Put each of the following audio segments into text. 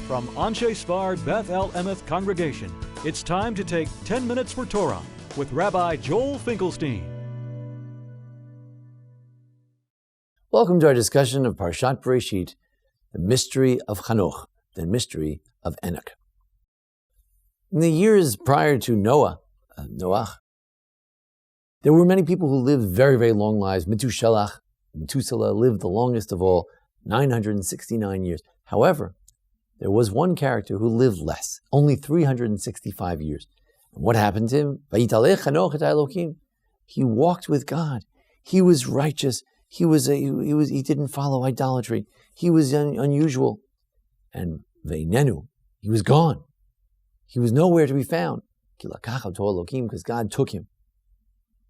From Anshe Sfard Beth El Emeth Congregation, it's time to take 10 Minutes for Torah with Rabbi Joel Finkelstein. Welcome to our discussion of Parshat Bereshit, the mystery of Chanoch, the mystery of Enoch. In the years prior to Noah, there were many people who lived very, very long lives. Methuselah lived the longest of all, 969 years. However, there was one character who lived less, only 365 years. And what happened to him? Vayitalech Chanoch et Elokim. He walked with God. He was righteous. He didn't follow idolatry. He was unusual. And Veinenu, he was gone. He was nowhere to be found. Because God took him.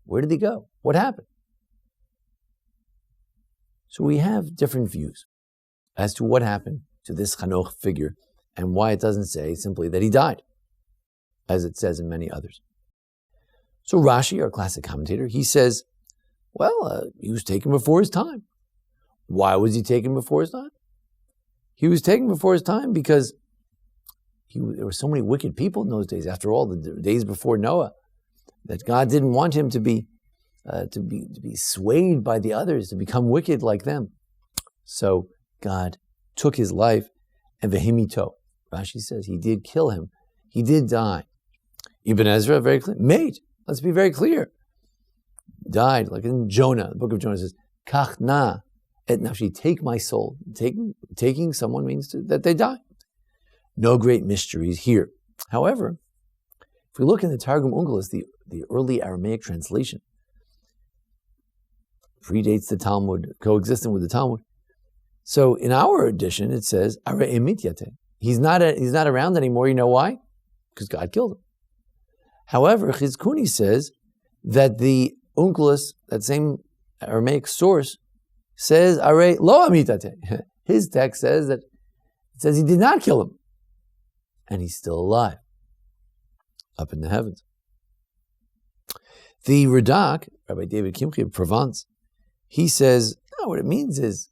Where did he go? What happened? So we have different views as to what happened to this Chanoch figure and why it doesn't say simply that he died, as it says in many others. So Rashi, our classic commentator, he says, he was taken before his time. Why was he taken before his time? He was taken before his time because there were so many wicked people in those days. After all, the days before Noah, that God didn't want him to be swayed by the others, to become wicked like them. So God took his life, and vehimito. Rashi says he did kill him. He did die. Ibn Ezra, very clear. Mate, let's be very clear. Died, like in Jonah, the book of Jonah says, Kach na et nafshi, take my soul. Taking someone means that they die. No great mysteries here. However, if we look in the Targum Unkelos, the early Aramaic translation, predates the Talmud, coexistent with the Talmud. So in our edition, it says, Are emit yate. He's not around anymore. You know why? Because God killed him. However, Chizkuni says that the Unkelos, that same Aramaic source, says, Are lo amitate. His text says he did not kill him. And he's still alive, up in the heavens. The Radak, Rabbi David Kimchi of Provence, he says, no, what it means is,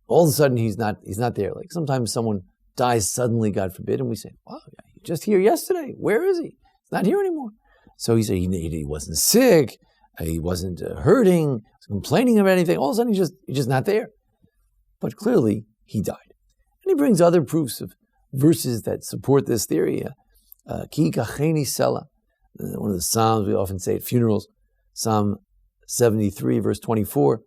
all of a sudden he's not there. Like sometimes someone dies suddenly, God forbid, and we say, wow, he was just here yesterday. Where is he? He's not here anymore. So he said he wasn't sick, he wasn't hurting, he was complaining about anything. All of a sudden he's just not there. But clearly he died. And he brings other proofs of verses that support this theory. Ki kacheni sela, one of the Psalms we often say at funerals, Psalm 73, verse 24,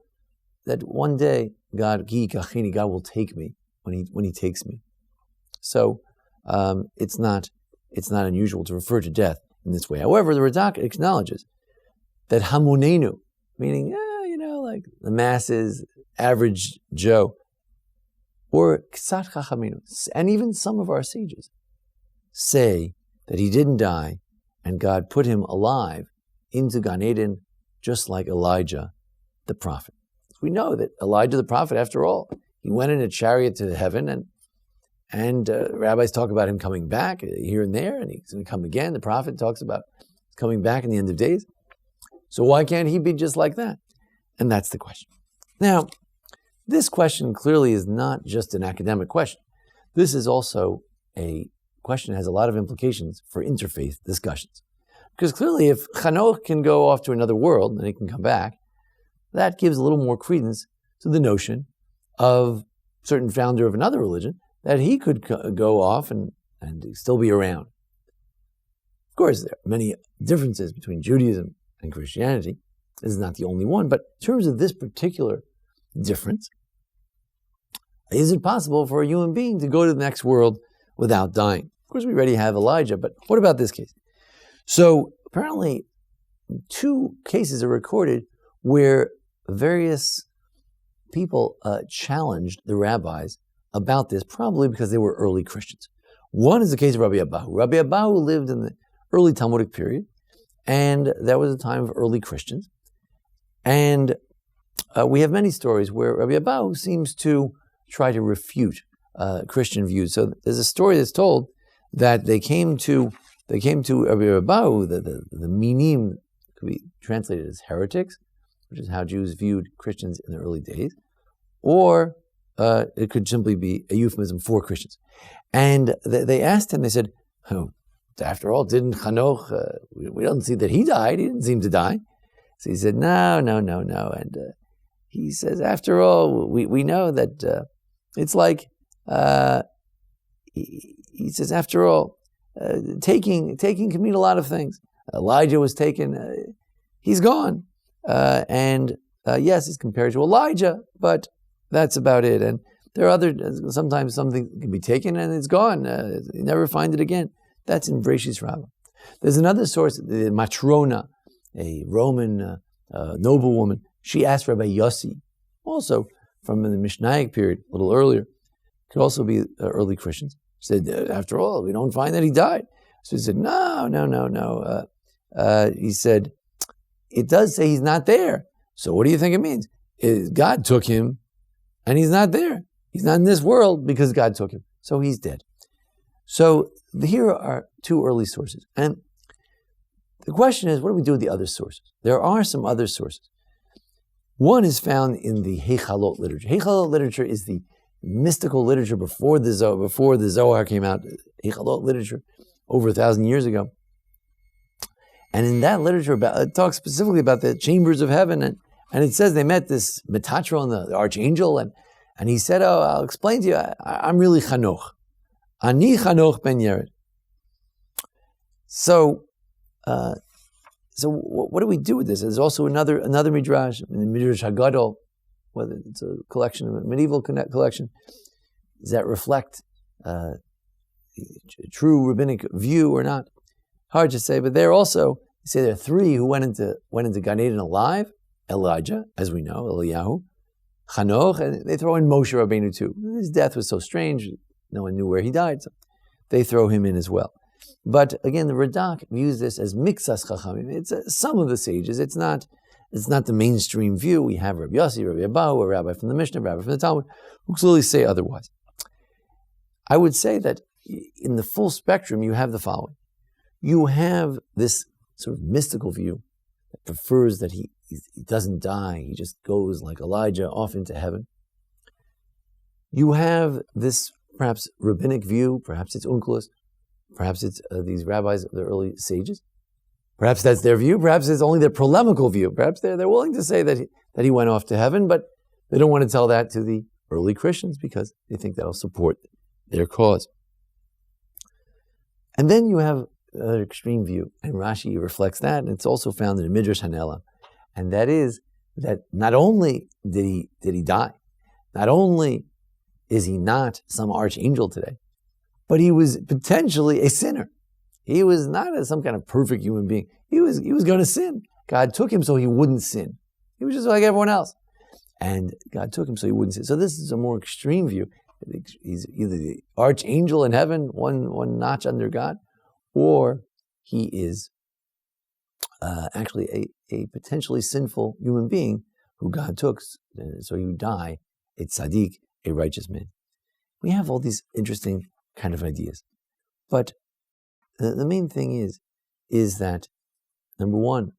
that one day God will take me when he takes me. So it's not unusual to refer to death in this way. However, the Radak acknowledges that hamonenu, meaning like the masses, average Joe, or ksat chachaminu, and even some of our sages say that he didn't die and God put him alive into Gan Eden, just like Elijah the prophet. We know that Elijah the prophet, after all, he went in a chariot to heaven, and rabbis talk about him coming back here and there, and he's going to come again. The prophet talks about coming back in the end of days. So why can't he be just like that? And that's the question. Now, this question clearly is not just an academic question. This is also a question that has a lot of implications for interfaith discussions. Because clearly if Chanoch can go off to another world and he can come back, that gives a little more credence to the notion of a certain founder of another religion that he could go off and still be around. Of course, there are many differences between Judaism and Christianity. This is not the only one, but in terms of this particular difference, is it possible for a human being to go to the next world without dying? Of course, we already have Elijah, but what about this case? So apparently, 2 cases are recorded where various people challenged the rabbis about this, probably because they were early Christians. One is the case of Rabbi Abahu. Rabbi Abahu lived in the early Talmudic period, and that was a time of early Christians. And we have many stories where Rabbi Abahu seems to try to refute Christian views. So there's a story that's told that they came to Rabbi Abahu, the minim could be translated as heretics, which is how Jews viewed Christians in the early days, or it could simply be a euphemism for Christians. And they asked him, they said, oh, after all, didn't Chanoch, we don't see that he died. He didn't seem to die. So he said, no. And he says, after all, we know that it's like, he says, after all, taking can mean a lot of things. Elijah was taken, he's gone. Yes, he's compared to Elijah, but that's about it. And there are sometimes something can be taken and it's gone. You never find it again. That's in Bereshit's Rabbi. There's another source, the Matrona, a Roman noblewoman. She asked Rabbi Yossi, also from the Mishnaic period, a little earlier, could also be early Christians. She said, after all, we don't find that he died. So he said, no. He said, it does say he's not there. So what do you think it means? God took him and he's not there. He's not in this world because God took him. So he's dead. So here are two early sources. And the question is, what do we do with the other sources? There are some other sources. One is found in the Heichalot literature. Heichalot literature is the mystical literature before the Zohar came out. Heichalot literature over 1,000 years ago. And in that literature, it talks specifically about the chambers of heaven. And it says they met this Metatron, the archangel, and he said, I'll explain to you, I'm really Chanoch. Ani Chanoch ben Yered. So what do we do with this? There's also another midrash, the Midrash Haggadol, whether it's a collection, a medieval collection, that reflect a true rabbinic view or not. Hard to say, but there also say there are three who went into Gan Eden alive: Elijah, as we know, Eliyahu, Chanoch, and they throw in Moshe Rabbeinu too. His death was so strange, no one knew where he died, so they throw him in as well. But again, the Radak views this as mixas chachamim. It's some of the sages. It's not the mainstream view. We have Rabbi Yossi, Rabbi Abahu, a rabbi from the Mishnah, a rabbi from the Talmud, who clearly say otherwise. I would say that in the full spectrum, you have the following. You have this sort of mystical view that prefers that he doesn't die. He just goes like Elijah off into heaven. You have this perhaps rabbinic view. Perhaps it's Onkelos. Perhaps it's these rabbis of the early sages. Perhaps that's their view. Perhaps it's only their polemical view. Perhaps they're willing to say that he went off to heaven, but they don't want to tell that to the early Christians because they think that'll support their cause. And then you have another extreme view, and Rashi reflects that, and it's also found in the Midrash Hanelam, and that is that not only did he die, not only is he not some archangel today, but he was potentially a sinner. He was not some kind of perfect human being. He was going to sin. God took him so he wouldn't sin. He was just like everyone else. And God took him so he wouldn't sin. So this is a more extreme view. He's either the archangel in heaven, one notch under God, or he is actually a potentially sinful human being who God took, so he would die a tzaddik, a righteous man. We have all these interesting kind of ideas. But the main thing is that, number one,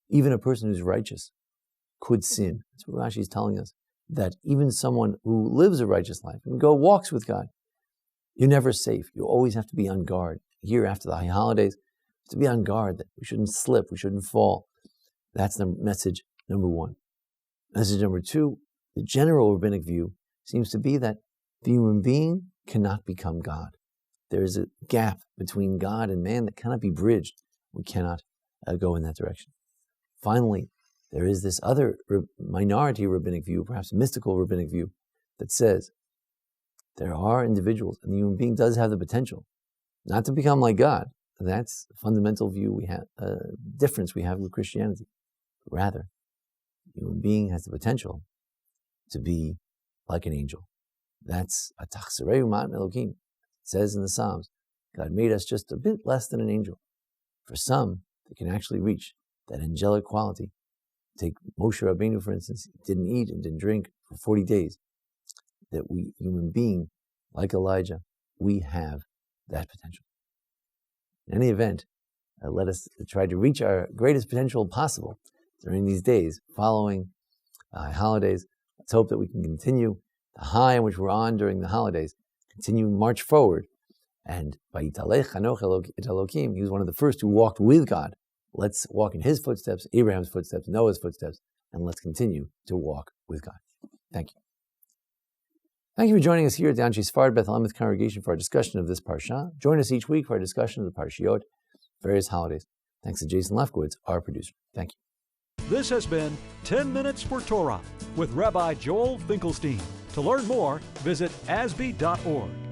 even a person who's righteous could sin. That's what Rashi is telling us, that even someone who lives a righteous life and walks with God, you're never safe. You always have to be on guard. Here after the high holidays, to be on guard that we shouldn't slip, we shouldn't fall. That's the message number one. Message number two, the general rabbinic view seems to be that the human being cannot become God. There is a gap between God and man that cannot be bridged. We cannot go in that direction. Finally, there is this other minority rabbinic view, perhaps mystical rabbinic view, that says there are individuals, and the human being does have the potential not to become like God. That's a fundamental view we have, difference we have with Christianity. Rather, the human being has the potential to be like an angel. That's atachsereu ma'at Elokim. It says in the Psalms, God made us just a bit less than an angel. For some, they can actually reach that angelic quality. Take Moshe Rabbeinu, for instance, he didn't eat and didn't drink for 40 days. That we, human being, like Elijah, we have that potential. In any event, let us try to reach our greatest potential possible during these days following holidays. Let's hope that we can continue the high in which we're on during the holidays, continue march forward. And Vayitalech Chanoch et Elokim, he was one of the first who walked with God. Let's walk in his footsteps, Abraham's footsteps, Noah's footsteps, and let's continue to walk with God. Thank you. Thank you for joining us here at the Anshe Sfard Beth Elameth Congregation for our discussion of this parsha. Join us each week for our discussion of the parshiot, various holidays. Thanks to Jason Lefkowitz, our producer. Thank you. This has been 10 Minutes for Torah with Rabbi Joel Finkelstein. To learn more, visit ASBEE.org.